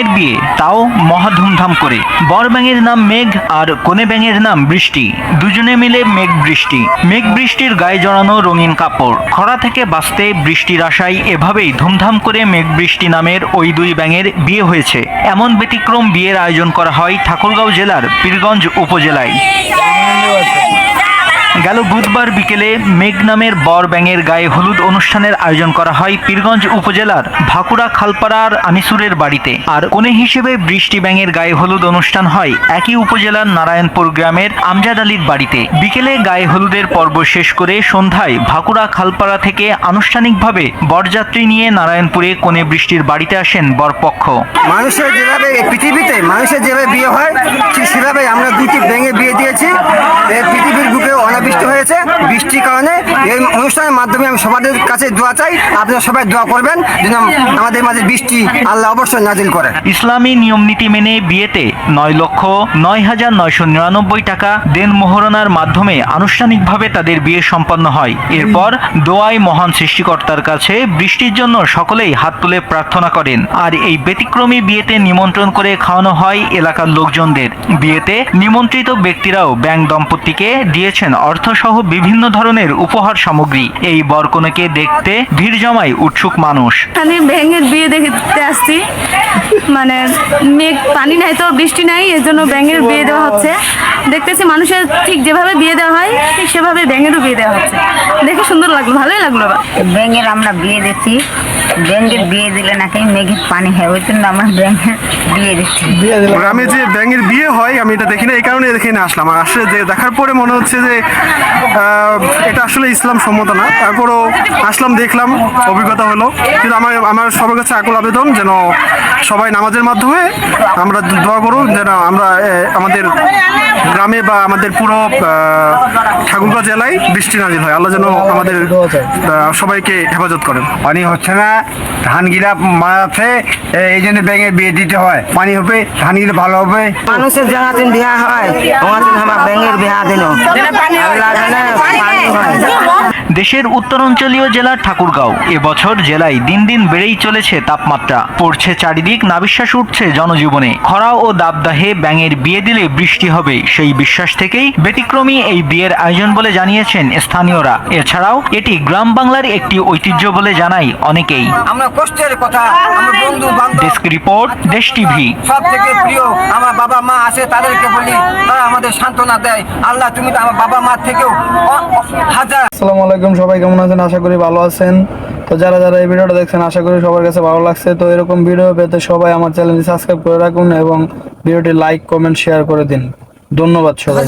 ব্যাঙের বিয়ে, তাও মহা ধুমধাম করে। বর ব্যাঙের নাম মেঘ আর কনে ব্যাঙের নাম বৃষ্টি। দুজনে মিলে মেঘ বৃষ্টি। মেঘ বৃষ্টির গায়ে জড়ানো রঙিন কাপড়। খরা থেকে বাঁচতে বৃষ্টির আশায় এভাবেই ধুমধাম করে মেঘ বৃষ্টি নামের ওই দুই ব্যাঙের বিয়ে হয়েছে। এমন ব্যতিক্রম বিয়ের আয়োজন করা হয় ঠাকুরগাঁও জেলার পীরগঞ্জ উপজেলায়। গেল বুধবার বিকেলে মেঘ নামের বর ব্যাঙের গায়ে হলুদ অনুষ্ঠানের আয়োজন করা হয় পীরগঞ্জ উপজেলার ভাকুড়া খালপাড়ার আনিসুরের বাড়িতে। আর কনে হিসেবে বৃষ্টি ব্যাঙের গায়ে হলুদ অনুষ্ঠান হয় একই উপজেলার নারায়ণপুর গ্রামের আমজাদ আলীর বাড়িতে। বিকেলে গায়ে হলুদের পর্ব শেষ করে সন্ধ্যায় ভাকুড়া খালপাড়া থেকে আনুষ্ঠানিকভাবে বরযাত্রী নিয়ে নারায়ণপুরে কনে বৃষ্টির বাড়িতে আসেন বরপক্ষ। মানুষের যেভাবে পৃথিবীতে মানুষের যেভাবে বিয়ে হয় ঠিক সেভাবে আমরা দুটি ব্যাঙে বিয়ে দিয়েছি। পৃথিবীর বুকে অনাবৃষ্টি হয়েছে, বৃষ্টির কারণে এই অনুষ্ঠানের মাধ্যমে আমি সবাদের কাছে দোয়া চাই, আপনারা সবাই দোয়া করবেন যেন আমাদের মাঝে বৃষ্টি আল্লাহ অবশ্যই নাজিল করেন। ইসলামী নিয়ম নীতি মেনে বিয়েতে 9,09,999 টাকা দেন মোহরানার মাধ্যমে আনুষ্ঠানিকভাবে তাদের বিয়ে সম্পন্ন হয়। এরপর দোয়ায় মহান সৃষ্টিকর্তার কাছে বৃষ্টির জন্য সকলেই হাত তুলে প্রার্থনা করেন। আর এই ব্যতিক্রমী বিয়েতে নিমন্ত্রণ করে খাওয়ানো হয় এলাকার লোকজনদের। বিয়েতে নিমন্ত্রিত ব্যক্তিরাও ব্যাঙ দম্পতিকে দিয়েছেন অর্থসহ বিভিন্ন ধরনের উপহার সামগ্রী। এই বরকনেকে দেখতে ভিড় জমায় উৎসুক মানুষ। আমি ব্যাঙের বিয়ে দেখতে আসছি, মানে মেঘ পানি নাই তো বৃষ্টি নাই, এর জন্য ব্যাঙের বিয়ে দেওয়া হচ্ছে। দেখতেছি মানুষের ঠিক যেভাবে বিয়ে দেওয়া হয় ঠিক সেভাবে ব্যাঙেরও বিয়ে দেওয়া হচ্ছে। দেখে সুন্দর লাগলো, ভালোই লাগলো। ব্যাঙের আমরা বিয়ে দিচ্ছি, ব্যাঙের বিয়ে দিলে নাকি মেঘের পানি হয়, ওই জন্য আমরা ব্যাঙের বিয়ে দিচ্ছি। গ্রামে যে ব্যাঙের বিয়ে হয় আমি এটা দেখি না, এই কারণে এখানে আসলাম। আর আসলে যে দেখার পরে মনে হচ্ছে যে এটা আসলে ইসলাম সম্মত না, তারপরও আসলাম, দেখলাম, অভিজ্ঞতা হলো। কিন্তু আমার সবার কাছে আকুল আবেদন যেন সবাই নামাজের মাধ্যমে আমরা দোয়া করুন যেন আমরা আমাদের গ্রামে বা আমাদের পুরো ঠাকুরগাঁও জেলায় বৃষ্টি নাজিল হয়। আল্লাহ যেন আমাদের সবাইকে হেফাজত করেন। পানি হচ্ছে না, ধান গিলা মারাচ্ছে, এই জন্য ব্যাঙের বিয়ে দিতে হয়। পানি হবে, ধান গিলা ভালো হবে। মানুষের জানাতেন বিয়া হয়, ওখানে আমার ব্যাঙের বিয়া দিল। দেশের উত্তরাঞ্চলীয় জেলা ঠাকুরগাঁও। এবছর জেলায় দিন দিন বেড়েই চলেছে তাপমাত্রা। পড়ছে চারিদিক, নাবিশ্বাস উঠছে জনজীবনে। খরা ও দাবদাহে ব্যাঙের বিয়ে দিলে বৃষ্টি হবে, সেই বিশ্বাস থেকেই ব্যতিক্রমী এই বিয়ের আয়োজন বলে জানিয়েছেন স্থানীয়রা। এছাড়াও এটি গ্রাম বাংলার একটি ঐতিহ্য বলে জানায় অনেকেই। আমরা কষ্টের কথা, আমার বন্ধু বান্ধব, ডেস্ক রিপোর্ট, দেশ টিভি। সব থেকে প্রিয় আমার বাবা মা আছে, তাদেরকে বলি তারা আমাদের সান্ত্বনা দেয়। আল্লাহ তুমি তো আমার বাবা মা থেকেও হাজার। আসসালামু আলাইকুম, সবাই কেমন আছেন? আশা করি ভালো আছেন। তো যারা যারা এই ভিডিওটা দেখছেন আশা করি সবার কাছে ভালো লাগছে। তো এরকম ভিডিও পেতে সবাই আমার চ্যানেলটি সাবস্ক্রাইব করে রাখুন এবং ভিডিওটি লাইক, কমেন্ট, শেয়ার করে দিন। ধন্যবাদ সবাই।